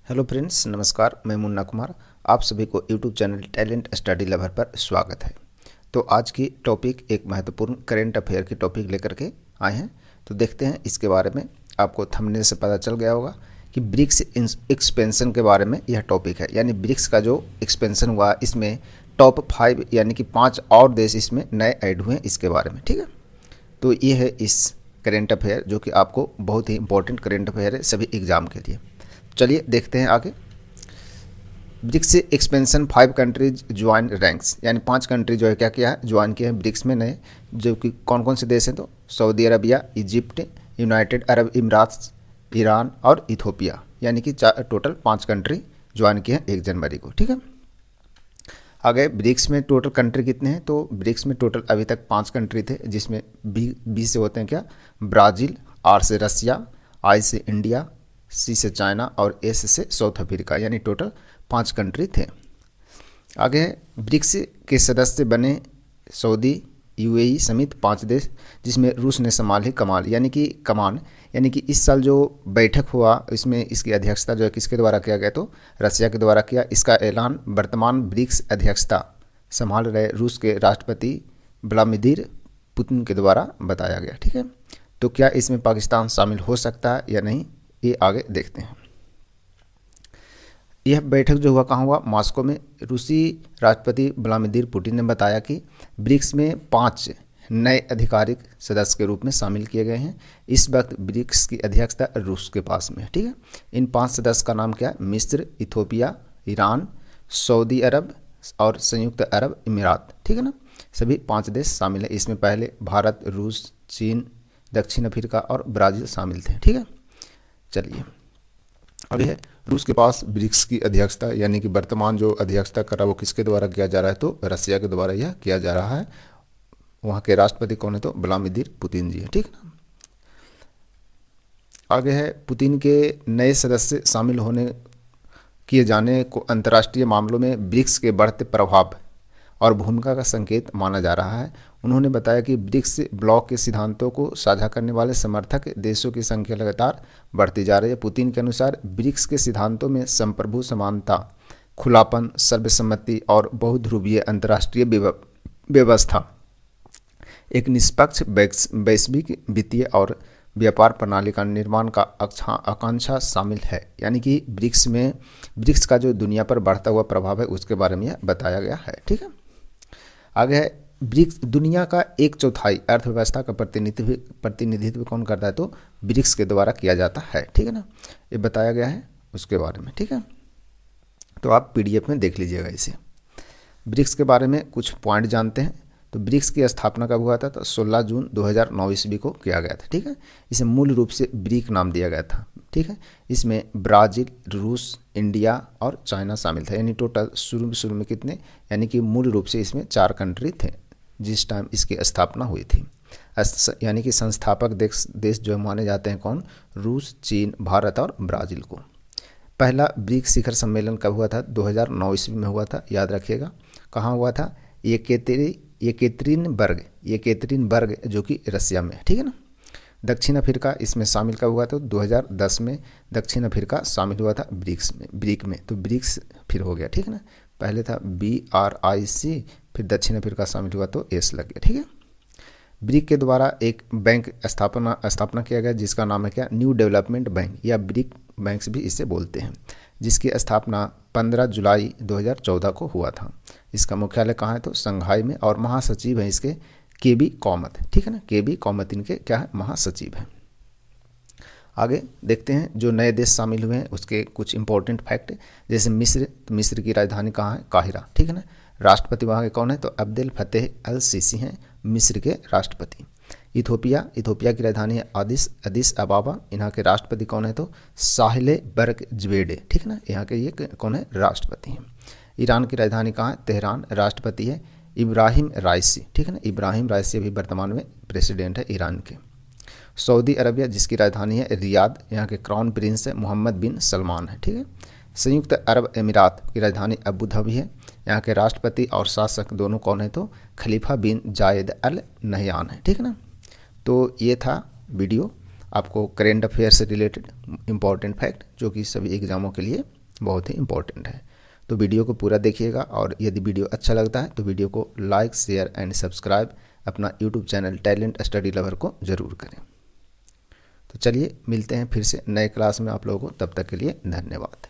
Hello friends, नमस्कार। मैं मुन्ना कुमार। आप सभी को YouTube channel talent study lover पर स्वागत है। तो आज की टॉपिक एक महत्वपूर्ण करेंट अफेयर की टॉपिक लेकर के आए हैं। तो देखते हैं इसके बारे में। आपको थंबनेल से पता चल गया होगा कि ब्रिक्स एक्सपेंशन के बारे में यह टॉपिक है। यानी ब्रिक्स का जो एक्सपेंशन हुआ, इसमें टॉप 5 यानी कि 5 और देश इसमें नए ऐड हुए हैं, इसके बारे में। ठीक है, तो ये है इस करेंट अफेयर, जो कि आपको बहुत ही इंपॉर्टेंट करेंट अफेयर है सभी एग्जाम के लिए। चलिए देखते हैं आगे। BRICS expansion 5 countries join ranks, यानी 5 कंट्री जो है क्या किया है, ज्वाइन किए हैं ब्रिक्स में नए। जो कि कौन कौन से देश हैं, तो Saudi Arabia, Egypt, United Arab इमरात, ईरान और इथोपिया। यानी कि टोटल 5 कंट्री ज्वाइन किए हैं 1 जनवरी को। ठीक है, आगे ब्रिक्स में टोटल कंट्री कितने हैं, तो ब्रिक्स में टोटल अभी तक 5 कंट्री थे, जिसमें बी से होते हैं क्या, ब्राज़ील, आर से रसिया, आई से इंडिया, सी से चाइना और एस से साउथ अफ्रीका। यानी टोटल 5 कंट्री थे। आगे ब्रिक्स के सदस्य बने सऊदी, यूएई समेत 5 देश, जिसमें रूस ने संभाली कमान। यानी कि इस साल जो बैठक हुआ, इसमें इसकी अध्यक्षता जो है किसके द्वारा किया गया, तो रसिया के द्वारा किया। इसका ऐलान वर्तमान ब्रिक्स अध्यक्षता संभाल रहे रूस के राष्ट्रपति व्लादिमीर पुतिन के द्वारा बताया गया। ठीक है, तो क्या इसमें पाकिस्तान शामिल हो सकता है या नहीं, ये आगे देखते हैं। यह बैठक जो हुआ कहाँ हुआ, मॉस्को में। रूसी राष्ट्रपति व्लादिमीर पुतिन ने बताया कि ब्रिक्स में 5 नए आधिकारिक सदस्य के रूप में शामिल किए गए हैं। इस वक्त ब्रिक्स की अध्यक्षता रूस के पास में है। ठीक है, इन 5 सदस्य का नाम क्या है, मिस्र, इथोपिया, ईरान, सऊदी अरब और संयुक्त अरब अमीरात। ठीक है ना, सभी 5 देश शामिल है इसमें। पहले भारत, रूस, चीन, दक्षिण अफ्रीका और ब्राज़ील शामिल थे। ठीक है, चलिए अभी है रूस के पास ब्रिक्स की अध्यक्षता, यानी कि वर्तमान जो अध्यक्षता कर रहा है वो किसके द्वारा किया जा रहा है, तो रसिया के द्वारा यह किया जा रहा है। वहाँ के राष्ट्रपति कौन है, तो व्लादिमीर पुतिन जी है। ठीक है ना, आगे है पुतिन के नए सदस्य शामिल होने किए जाने को अंतर्राष्ट्रीय मामलों में ब्रिक्स के बढ़ते प्रभाव और भूमिका का संकेत माना जा रहा है। उन्होंने बताया कि ब्रिक्स ब्लॉक के सिद्धांतों को साझा करने वाले समर्थक देशों की संख्या लगातार बढ़ती जा रही है। पुतिन के अनुसार ब्रिक्स के सिद्धांतों में संप्रभु, समानता, खुलापन, सर्वसम्मति और बहुध्रुवीय अंतर्राष्ट्रीय व्यवस्था, एक निष्पक्ष वैश्विक वित्तीय और व्यापार प्रणाली का निर्माण का आकांक्षा शामिल है। यानी कि ब्रिक्स का जो दुनिया पर बढ़ता हुआ प्रभाव है, उसके बारे में यह बताया गया है। ठीक है, आगे है ब्रिक्स दुनिया का 1/4 अर्थव्यवस्था का प्रतिनिधित्व कौन करता है, तो ब्रिक्स के द्वारा किया जाता है। ठीक है ना, ये बताया गया है उसके बारे में। ठीक है, तो आप पीडीएफ में देख लीजिएगा इसे। ब्रिक्स के बारे में कुछ पॉइंट जानते हैं। तो ब्रिक्स की स्थापना कब हुआ था, तो 16 जून 2009 ईस्वी को किया गया था। ठीक है, इसे मूल रूप से ब्रिक नाम दिया गया था। ठीक है, इसमें ब्राज़ील, रूस, इंडिया और चाइना शामिल था। यानी टोटल शुरू में कितने, यानी कि मूल रूप से इसमें 4 कंट्री थे जिस टाइम इसकी स्थापना हुई थी। यानी कि संस्थापक देश जो माने जाते हैं कौन, रूस, चीन, भारत और ब्राज़ील को। पहला ब्रिक्स शिखर सम्मेलन कब हुआ था, 2009 ईस्वी में हुआ था। याद रखिएगा कहाँ हुआ था, येकेतेरिनबर्ग जो कि रसिया में है। ठीक है ना, दक्षिण अफ्रीका इसमें शामिल कब हुआ था, 2010 में दक्षिण अफ्रीका शामिल हुआ था ब्रिक में। तो ब्रिक्स फिर हो गया। ठीक है ना, पहले था BRIC, फिर दक्षिण अफ्रीका शामिल हुआ तो एस लग गया। ठीक है, ब्रिक के द्वारा एक बैंक स्थापना किया गया, जिसका नाम है क्या, न्यू डेवलपमेंट बैंक या ब्रिक बैंक भी इसे बोलते हैं, जिसकी स्थापना 15 जुलाई 2014 को हुआ था। इसका मुख्यालय कहाँ है, तो संघाई में, और महासचिव है इसके केबी कौमत। ठीक है ना, केबी कौमत इनके क्या है, महासचिव है। आगे देखते हैं जो नए देश शामिल हुए हैं उसके कुछ इंपॉर्टेंट फैक्ट। जैसे मिस्र, तो मिस्र की राजधानी कहाँ है, काहिरा। ठीक है ना, राष्ट्रपति वहाँ के कौन है, तो अब्देल फतेह अल सीसी हैं मिस्र के राष्ट्रपति। इथोपिया की राजधानी है अदिस अबाबा। यहाँ के राष्ट्रपति कौन है, तो साहिले बर्ग ज्वेडे। ठीक है ना, यहाँ के ये कौन है, राष्ट्रपति हैं। ईरान की राजधानी कहाँ है, तेहरान। राष्ट्रपति है इब्राहिम राइसी। ठीक है ना, इब्राहिम राइसी अभी वर्तमान में प्रेसिडेंट है ईरान के। सऊदी अरबिया, जिसकी राजधानी है रियाद। यहाँ के क्राउन प्रिंस है मोहम्मद बिन सलमान है। ठीक है, संयुक्त अरब अमीरात की राजधानी अबू धाबी है। यहाँ के राष्ट्रपति और शासक दोनों कौन है, तो खलीफा बिन जायद अल नहयान है। ठीक है ना, तो ये था वीडियो। आपको करेंट अफेयर से रिलेटेड इम्पॉर्टेंट फैक्ट जो कि सभी एग्ज़ामों के लिए बहुत ही इम्पॉर्टेंट है। तो वीडियो को पूरा देखिएगा और यदि वीडियो अच्छा लगता है तो वीडियो को लाइक, शेयर एंड सब्सक्राइब अपना YouTube channel talent study lover को ज़रूर करें। तो चलिए मिलते हैं फिर से नए क्लास में आप लोगों को, तब तक के लिए धन्यवाद।